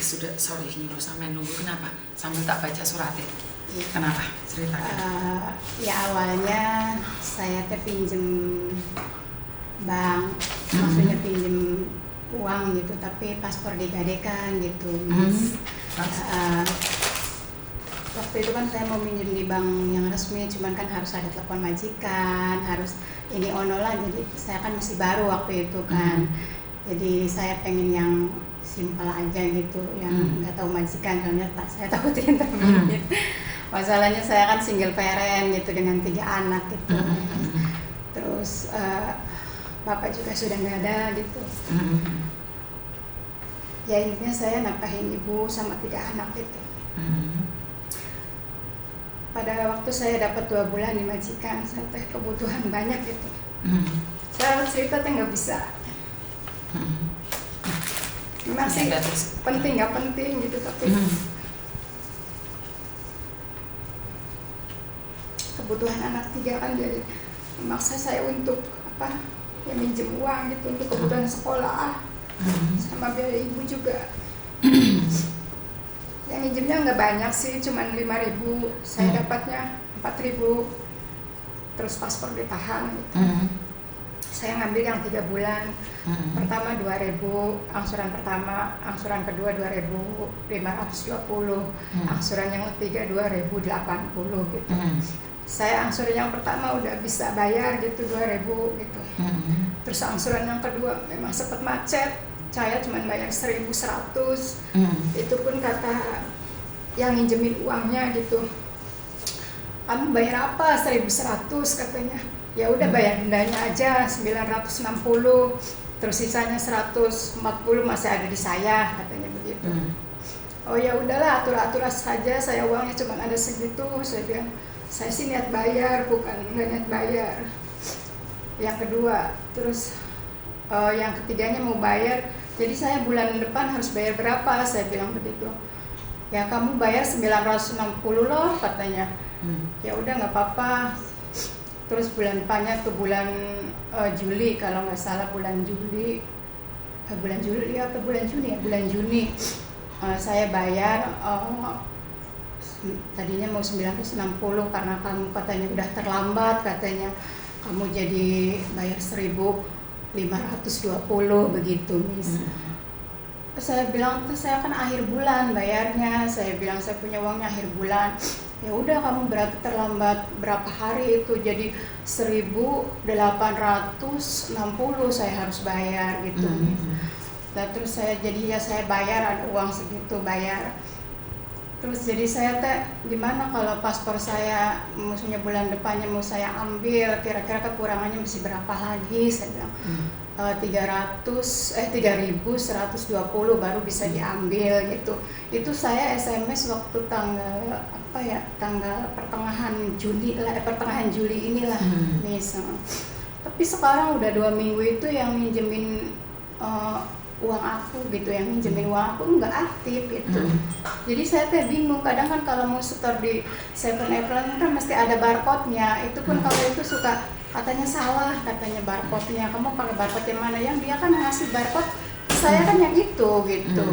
sudah sorry nyuruh sampai nunggu kenapa? Sambil tak baca suratnya. Iya. Kenapa? Ceritakan. Ya awalnya saya pinjem bank, maksudnya pinjem uang gitu, tapi paspor digadekan gitu. Waktu itu kan saya mau minjem di bank yang resmi, cuman kan harus ada telepon majikan, harus ini lah, jadi saya kan masih baru waktu itu kan. Jadi saya pengen yang simpel aja gitu, yang nggak tahu majikan, soalnya saya takut internet. Masalahnya saya kan single parent gitu dengan 3 anak gitu. Terus bapak juga sudah nggak ada gitu. Ya intinya saya nafkahin ibu sama 3 anak gitu. Pada waktu saya dapat 2 bulan di majikan, saya kebutuhan banyak gitu. Saya cerita nggak bisa. Memang sih penting nggak penting gitu, tapi kebutuhan anak 3 kan jadi memaksa saya untuk ya minjem uang gitu untuk kebutuhan sekolah sama biaya ibu juga. Yang minjemnya nggak banyak sih, cuman 5.000, saya dapatnya 4.000, terus paspor ditahan gitu. Saya ngambil yang 3 bulan, pertama 2.000, angsuran pertama, angsuran kedua 2.520, angsuran yang ketiga 2.080 gitu. Saya angsuran yang pertama udah bisa bayar gitu 2.000 gitu. Terus angsuran yang kedua memang sempat macet, saya cuma bayar 1.100. Itu pun kata yang minjemin uangnya gitu, kamu bayar apa? 1.100 katanya. Ya udah bayar dendanya aja 960, terus sisanya 140 masih ada di saya, katanya begitu. Oh ya udahlah, atur saja, saya uangnya cuma ada segitu. Saya bilang, saya sih niat bayar, bukan nggak niat bayar. Yang kedua, terus yang ketiganya mau bayar, jadi saya bulan depan harus bayar berapa? Saya bilang begitu. Ya kamu bayar 960 loh, katanya. Ya udah nggak apa-apa. Terus bulan depannya ke bulan Juli, kalau nggak salah bulan Juli atau bulan Juni, saya bayar tadinya mau 960, karena kamu katanya udah terlambat, katanya kamu jadi bayar 1.520 begitu, Miss. Saya bilang tuh saya kan akhir bulan bayarnya, saya bilang saya punya uangnya akhir bulan. Ya udah kamu berarti terlambat berapa hari itu, jadi 1.860 saya harus bayar gitu. Nah, terus saya bayar, ada uang segitu bayar. Terus jadi saya gimana kalau paspor saya maksudnya bulan depannya mau saya ambil, kira-kira kekurangannya mesti berapa lagi? Saya bilang 3.120 baru bisa diambil gitu. Itu saya SMS waktu tanggal pertengahan Juli inilah, Miss. Tapi sekarang udah 2 minggu itu yang minjemin uang aku gitu, yang minjemin uang aku nggak aktif gitu. Jadi saya bingung, kadang kan kalau mau setor di 7-Eleven kan mesti ada barcode-nya. Itu pun kalau itu suka katanya salah, katanya barcode-nya, kamu pakai barcode yang mana, yang dia kan ngasih barcode saya kan yang itu gitu.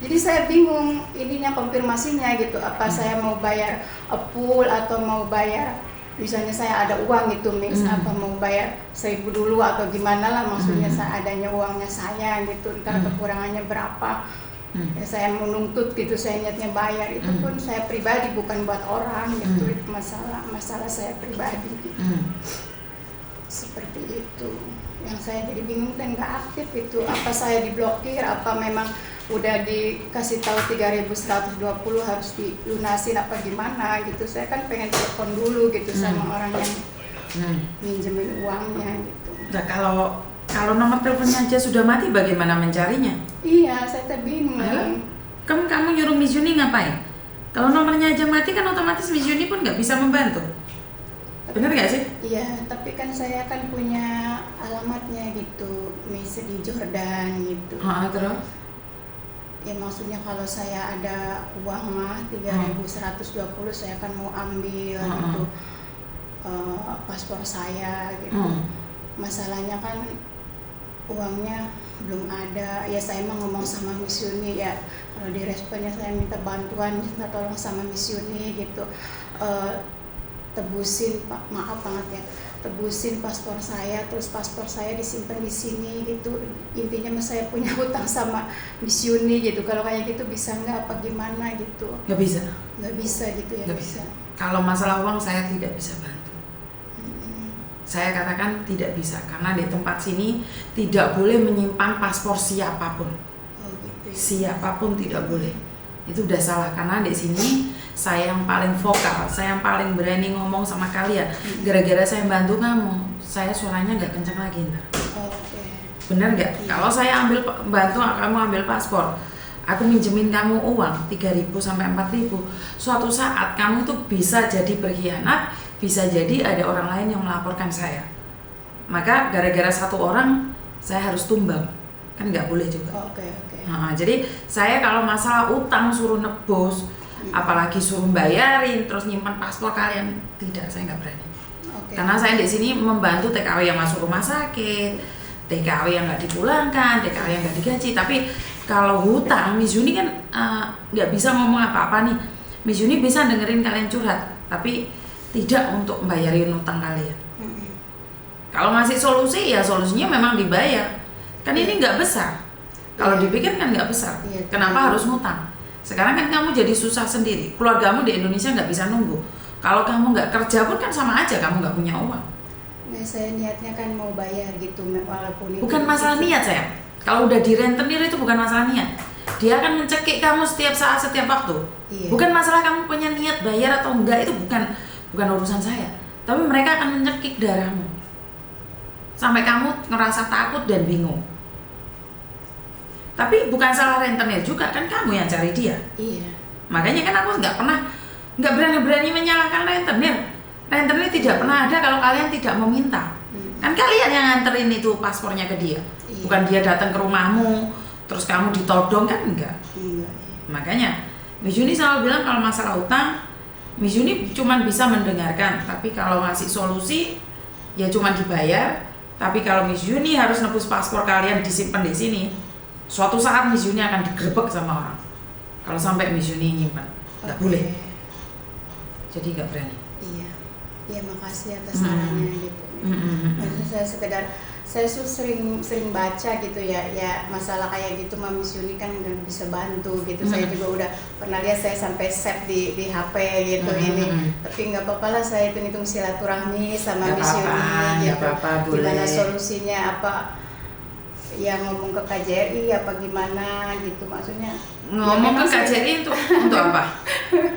Jadi saya bingung ininya, konfirmasinya gitu, apa saya mau bayar full atau mau bayar misalnya saya ada uang gitu, Miss, apa mau bayar 1.000 dulu atau gimana lah, maksudnya saya adanya uangnya saya gitu, ntar kekurangannya berapa. Ya saya menuntut gitu, saya niatnya bayar, itu pun saya pribadi, bukan buat orang gitu. Itu masalah saya pribadi gitu. Seperti itu yang saya jadi bingung dan nggak aktif itu. Apa saya diblokir, apa memang udah dikasih tahu 3.120 harus dilunasin apa gimana gitu. Saya kan pengen telepon dulu gitu sama orang yang minjemin uangnya gitu. Nah, kalau nomor teleponnya aja sudah mati, bagaimana mencarinya? Iya, saya bingung. Kamu nyuruh Miss Yuni ngapain? Kalau nomornya aja mati kan otomatis Miss Yuni pun nggak bisa membantu. Bener nggak sih? Iya, tapi kan saya kan punya alamatnya gitu, Miss, di Jordan gitu. Terus? Ya maksudnya kalau saya ada uang mah 3.120 saya kan mau ambil gitu paspor saya gitu. Masalahnya kan uangnya belum ada. Ya saya emang ngomong sama Miss Yuni ya, kalau di responnya saya minta bantuan, minta tolong sama Miss Yuni gitu. Tebusin, maaf banget ya, tebusin paspor saya, terus paspor saya disimpan di sini gitu. Intinya mas saya punya hutang sama Miss Yuni gitu. Kalau kayak gitu bisa nggak apa gimana gitu? Nggak bisa. Nggak bisa gitu ya? Nggak bisa. Kalau masalah uang saya tidak bisa bantu. Saya katakan tidak bisa karena di tempat sini tidak boleh menyimpan paspor siapapun. Oh, gitu ya. Siapapun tidak boleh. Itu udah salah karena di sini saya yang paling vokal, saya yang paling berani ngomong sama kalian. Gara-gara saya bantu kamu, saya suaranya nggak kencang lagi ntar. Bener nggak? Iya. Kalau saya bantu kamu ambil paspor, aku minjemin kamu uang 3.000 sampai 4.000, suatu saat kamu itu bisa jadi berkhianat, bisa jadi ada orang lain yang melaporkan saya. Maka gara-gara satu orang saya harus tumbang, kan nggak boleh juga. Nah, jadi saya kalau masalah utang suruh nebus, apalagi suruh bayarin terus nyimpan paspor kalian, tidak, saya nggak berani. Karena saya di sini membantu TKW yang masuk rumah sakit, TKW yang nggak dipulangkan, TKW yang nggak digaji. Tapi kalau hutang, Miss Yuni kan nggak bisa ngomong apa-apa nih. Miss Yuni bisa dengerin kalian curhat, tapi tidak untuk membayarin hutang kalian. Kalau ngasih solusi ya solusinya memang dibayar. Kan ini nggak besar. Kalau dipikir kan nggak besar. Kenapa harus ngutang? Sekarang kan kamu jadi susah sendiri. Keluargamu di Indonesia nggak bisa nunggu. Kalau kamu nggak kerja pun kan sama aja, kamu nggak punya uang. Nah, saya niatnya kan mau bayar gitu, walaupun itu bukan masalah niat sayang. Kalau udah di rentenir itu bukan masalah niat. Dia akan mencekik kamu setiap saat, setiap waktu. Bukan masalah kamu punya niat bayar atau enggak, itu bukan urusan saya. Tapi mereka akan mencekik darahmu sampai kamu ngerasa takut dan bingung. Tapi bukan salah rentenir juga, kan kamu yang cari dia. Iya. Makanya kan aku nggak berani menyalahkan rentenir. Rentenir tidak pernah ada kalau kalian tidak meminta. Kan kalian yang nganterin itu paspornya ke dia. Iya. Bukan dia datang ke rumahmu terus kamu ditodong, kan enggak. Iya. Makanya Miss Yuni selalu bilang kalau masalah utang, Miss Yuni cuma bisa mendengarkan, tapi kalau ngasih solusi ya cuma dibayar. Tapi kalau Miss Yuni harus nebus paspor kalian disimpan di sini, suatu saat Miss Yuni akan digerebek sama orang. Kalau sampai Miss Yuni nyimpan, nggak boleh. Jadi nggak berani. Iya. Ya makasih atas sarannya gitu. Maksudnya saya sering baca gitu ya masalah kayak gitu Miss Yuni kan udah bisa bantu gitu. Saya juga udah pernah lihat, saya sampai save di HP gitu ini. Tapi nggak apa-apa lah, saya hitung silaturahmi sama Miss Yuni gitu. Gimana solusinya, apa yang ngomong ke KJRI apa gimana gitu, maksudnya ngomong ke KJRI untuk apa?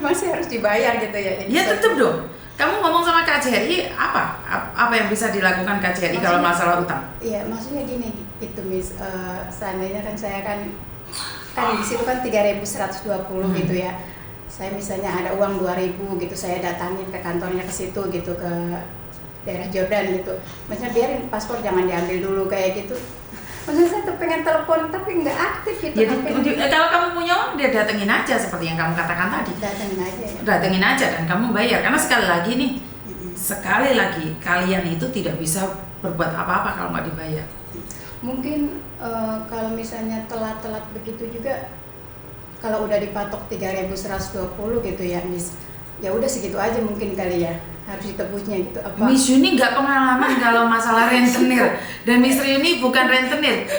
Masih harus dibayar gitu ya? Ya tetap dong. Kamu ngomong sama KJRI apa yang bisa dilakukan KJRI kalau masalah utang? Iya, maksudnya gini gitu Miss, seandainya kan saya kan di situ kan 3.120 gitu ya. Saya misalnya ada uang 2.000 gitu, saya datangin ke kantornya ke situ gitu, ke daerah Jordan gitu. Maksudnya biarin paspor jangan diambil dulu kayak gitu. Maksudnya saya tuh pengen telepon tapi nggak aktif gitu. Kalau kamu punya uang, dia datengin aja seperti yang kamu katakan tadi. Datengin aja ya? Datengin aja dan kamu bayar. Karena sekali lagi kalian itu tidak bisa berbuat apa-apa kalau nggak dibayar. Mungkin kalau misalnya telat-telat begitu juga, kalau udah dipatok 3.120 gitu ya Miss, ya udah segitu aja mungkin kali ya harus ditebusnya gitu. Apa Miss Yuni nggak pengalaman kalau masalah rentenir, dan Miss Yuni bukan rentenir,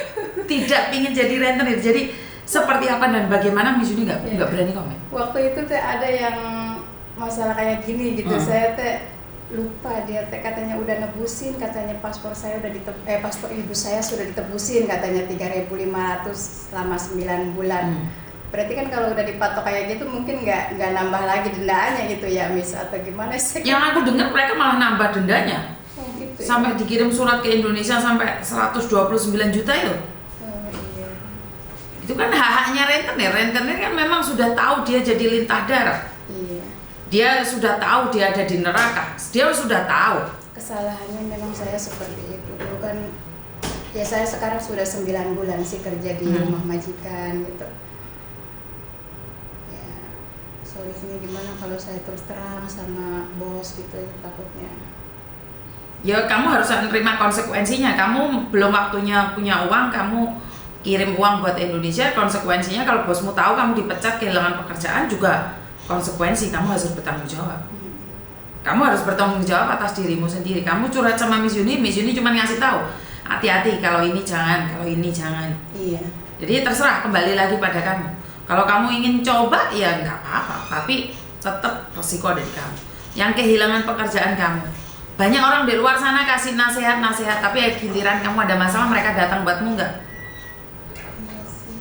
tidak ingin jadi rentenir. Jadi seperti apa dan bagaimana Miss Yuni nggak berani komen. Waktu itu ada yang masalah kayak gini gitu, saya lupa, dia katanya udah nebusin, katanya paspor saya udah paspor ibu saya sudah ditebusin katanya 3.500 selama 9 bulan. Berarti kan kalau udah dipatok kayak gitu mungkin nggak nambah lagi dendanya gitu ya Miss, atau gimana sih? Yang aku dengar mereka malah nambah dendanya. Gitu ya? Sampai dikirim surat ke Indonesia sampai 129 juta itu. Iya. Itu kan hak-haknya rentenir. Rentenir kan memang sudah tahu dia jadi lintah darah. Iya. Dia sudah tahu dia ada di neraka. Dia sudah tahu. Kesalahannya memang saya seperti itu. Dulu kan ya saya sekarang sudah 9 bulan sih kerja di rumah majikan gitu. Solusinya gimana kalau saya terus terang sama bos gitu, takutnya. Ya kamu harus menerima konsekuensinya. Kamu belum waktunya punya uang, kamu kirim uang buat Indonesia, konsekuensinya kalau bosmu tahu kamu dipecat, kehilangan pekerjaan juga konsekuensi, kamu harus bertanggung jawab. Kamu harus bertanggung jawab atas dirimu sendiri. Kamu curhat sama Miss Yuni cuma ngasih tahu, hati-hati kalau ini jangan, kalau ini jangan. Iya. Jadi terserah, kembali lagi pada kamu. Kalau kamu ingin coba ya nggak apa-apa, tapi tetap resiko dari kamu. Yang kehilangan pekerjaan kamu. Banyak orang di luar sana kasih nasihat, tapi giliran kamu ada masalah mereka datang buatmu nggak? Iya sih.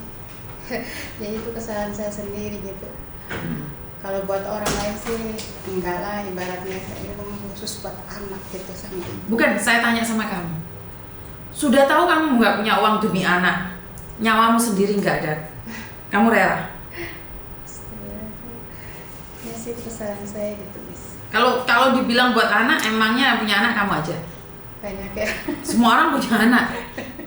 Ya itu kesalahan saya sendiri gitu. Kalau buat orang lain sih enggak lah, ibaratnya ini khusus buat anak gitu sama ibu. Bukan, saya tanya sama kamu. Sudah tahu kamu nggak punya uang demi anak, nyawamu sendiri nggak ada, kamu rela? Ya sih kesalahan saya gitu, Miss. Kalau dibilang buat anak, emangnya punya anak kamu aja? Banyak ya. Semua orang punya anak.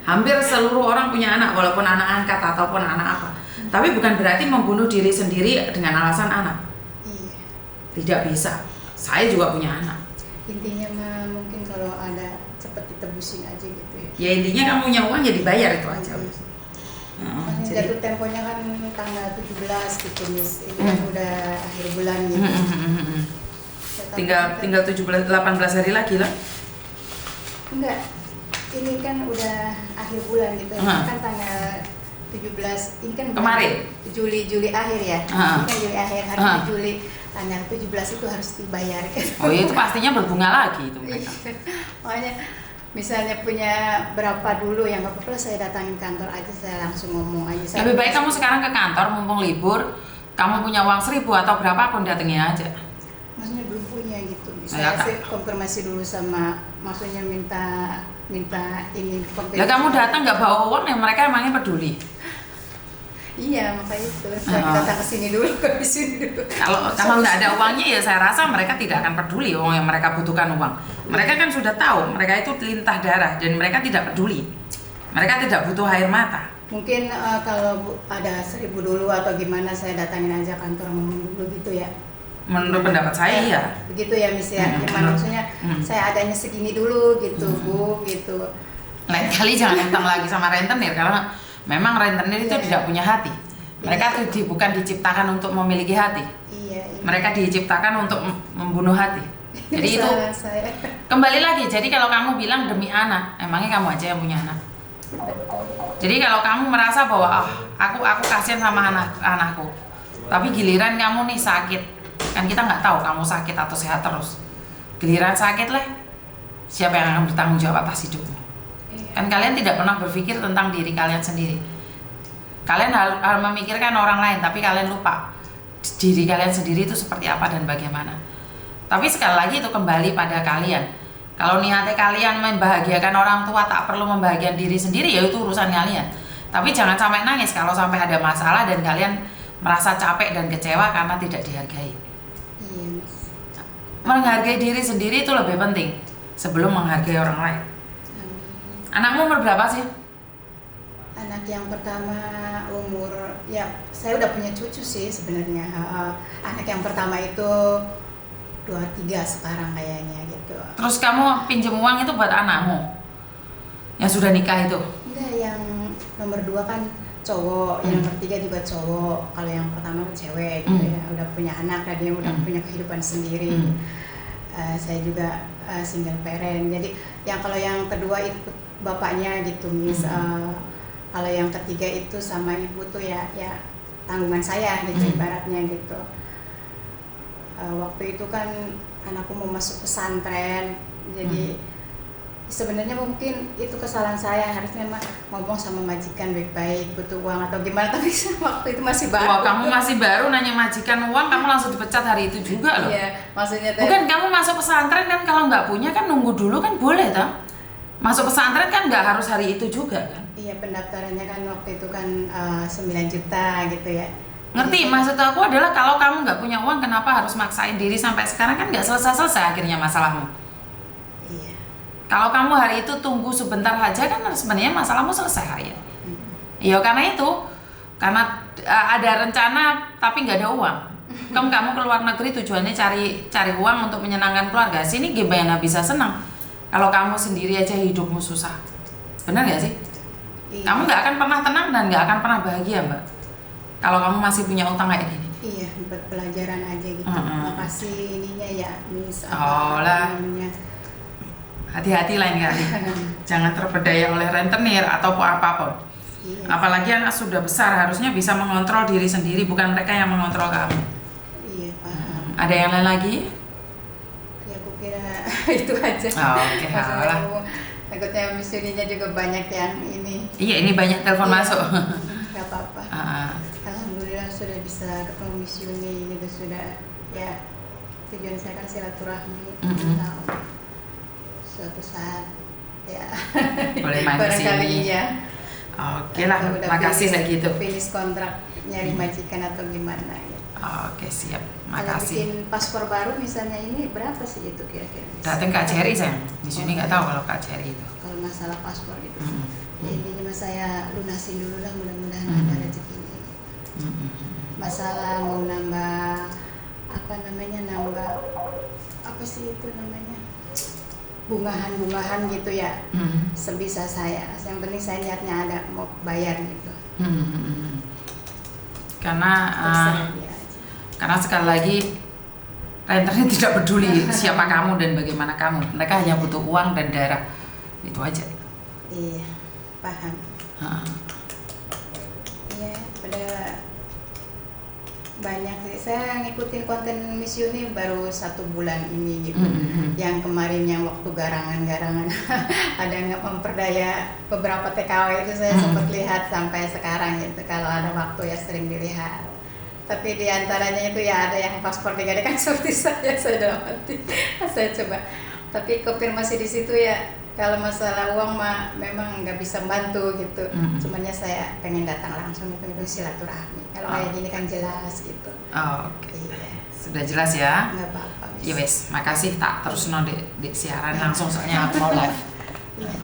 Hampir seluruh orang punya anak, walaupun anak angkat ataupun anak apa. Tapi bukan berarti membunuh diri sendiri dengan alasan anak. Iya. Tidak bisa. Saya juga punya anak. Intinya mah mungkin kalau ada cepet ditebusin aja gitu ya. Ya intinya kamu punya uang ya dibayar itu aja. Masih jatuh temponya kan tanggal 17 gitu, Miss. Ini kan udah akhir bulan gitu. Tinggal 18 hari lagi lah. Enggak. Ini kan udah akhir bulan gitu. Kan tanggal 17 ini kan kemarin Juli akhir ya. Ini kan Juli akhir, hari Juli tanggal 17 itu harus dibayar gitu. Oh iya, itu pastinya berbunga lagi itu mereka. Makanya misalnya punya berapa dulu yang nggak apa-apa saya datangin kantor aja, saya langsung ngomong aja. Lebih baik kamu sekarang ke kantor mumpung libur, kamu punya uang 1.000 atau berapapun datengin aja. Maksudnya belum punya gitu. Saya sih konfirmasi dulu sama, maksudnya minta ini konfirmasi. Lah kamu datang nggak bawa uang ya mereka emangnya peduli? Iya, makanya itu saya datang ke sini dulu, ke sini dulu. Kalau nggak ada uangnya ya saya rasa mereka tidak akan peduli uang yang mereka butuhkan uang. Mereka kan sudah tahu mereka itu lintah darah dan mereka tidak peduli. Mereka tidak butuh air mata. Mungkin kalau ada 1.000 dulu atau gimana saya datangin aja kantor ngomong dulu gitu ya. Menurut pendapat saya iya. Begitu ya, Miss ya. Gimana maksudnya saya adanya segini dulu gitu, Bu, gitu. Lain kali jangan datang lagi sama rentenir karena memang rentenir itu tidak punya hati. Mereka tuh bukan diciptakan untuk memiliki hati. Iya. Mereka diciptakan untuk membunuh hati. Jadi itu saya. Kembali lagi. Jadi kalau kamu bilang demi anak, emangnya kamu aja yang punya anak. Jadi kalau kamu merasa bahwa aku kasihan sama anakku, tapi giliran kamu nih sakit, kan kita nggak tahu kamu sakit atau sehat terus. Giliran sakit lah, siapa yang akan bertanggung jawab atas hidupmu? Kan kalian tidak pernah berpikir tentang diri kalian sendiri. Kalian harus memikirkan orang lain, tapi kalian lupa diri kalian sendiri itu seperti apa dan bagaimana. Tapi sekali lagi itu kembali pada kalian. Kalau niatnya kalian membahagiakan orang tua, tak perlu membahagiakan diri sendiri, ya itu urusan kalian. Tapi jangan sampai nangis kalau sampai ada masalah dan kalian merasa capek dan kecewa karena tidak dihargai. Iya, Mas. Menghargai diri sendiri itu lebih penting sebelum menghargai orang lain. Anakmu umur berapa sih? Anak yang pertama umur, ya saya udah punya cucu sih sebenarnya. Anak yang pertama itu 23 sekarang kayaknya gitu. Terus kamu pinjam uang itu buat anakmu yang sudah nikah itu? Enggak, yang nomor 2 kan cowok, yang nomor 3 juga cowok. Kalau yang pertama kan cewek gitu ya, udah punya anak, dia udah punya kehidupan sendiri. Saya juga single parent. Jadi kalau yang kedua itu bapaknya gitu, Miss. Kalau yang ketiga itu sama ibu tuh ya tanggungan saya gitu, ibaratnya gitu. Waktu itu kan anakku mau masuk pesantren, jadi sebenarnya mungkin itu kesalahan saya, harusnya ngomong sama majikan baik-baik butuh uang atau gimana, tapi waktu itu masih baru. Wah, kamu masih baru nanya majikan uang, kamu langsung dipecat hari itu juga loh. Iya, maksudnya bukan kamu masuk pesantren kan, kalau nggak punya kan nunggu dulu kan boleh toh. Masuk pesantren kan nggak harus hari itu juga kan. Iya, pendaftarannya kan waktu itu kan 9 juta gitu ya. Ngerti, maksud aku adalah kalau kamu nggak punya uang, kenapa harus maksain diri sampai sekarang, kan nggak selesai-selesai akhirnya masalahmu. Iya. Kalau kamu hari itu tunggu sebentar aja kan sebenarnya masalahmu selesai hari ini. Iya, karena itu, karena ada rencana tapi nggak ada uang. Kamu keluar negeri tujuannya cari uang untuk menyenangkan keluarga. Sini gimana bisa senang kalau kamu sendiri aja hidupmu susah. Benar nggak sih? Iya. Kamu nggak akan pernah tenang dan nggak akan pernah bahagia, Mbak. Kalau kamu masih punya utang kayak gini. Iya, buat pelajaran aja gitu. Makasih ininya ya, Miss. Oh lah. Namanya. Hati-hati lain kali. Jangan terpedaya oleh rentenir atau apapun. Iya. Apalagi anak sudah besar, harusnya bisa mengontrol diri sendiri, bukan mereka yang mengontrol kamu. Iya, paham. Ada yang lain lagi? Ya aku kira itu aja. Oh, oke, alah. Takutnya misinya juga banyak yang ini. Iya, ini banyak telepon masuk. Gak apa-apa. Alhamdulillah sudah bisa ketemu Miss Yuni gitu, sudah ya, tujuan saya kan silaturahmi. Tahu suatu saat ya boleh main ke sini. Ya. Oke lah, makasih lah gitu. Finish kontrak nyari majikan atau gimana gitu. Oke, siap. Kalau Makasih. bikin paspor baru misalnya ini berapa sih itu kira-kira? Datang Kak Cherry sayang. Di sini nggak tahu kalau Kak Cherry itu. Kalau masalah paspor gitu. Ya, intinya saya lunasin dulu lah, mudah-mudahan ada rezekinya. Masalah mau nambah nambah apa sih itu namanya, bungahan gitu ya, sebisa saya. Yang penting saya niatnya ada mau bayar gitu. Karena sekali lagi renternya tidak peduli siapa kamu dan bagaimana kamu, mereka hanya butuh uang dan darah, itu aja. Iya, paham. Iya, pada banyak sih. Saya ngikutin konten Miss Yuni baru 1 bulan ini gitu. Yang kemarin yang waktu garangan ada nggak memperdaya beberapa TKW itu saya sempat lihat sampai sekarang gitu. Kalau ada waktu ya sering dilihat. Tapi diantaranya itu ya ada yang paspor digadaikan seperti saya dalam hati. Saya coba. Tapi konfirmasi di situ ya, kalau masalah uang mah memang nggak bisa bantu gitu. Cumannya saya pengen datang langsung itu silaturahmi. Kalau kayak gini kan jelas gitu. Oke. Iya. Sudah jelas ya? Nggak apa-apa. Ya wes, makasih tak terus di siaran langsung soalnya aku mau live.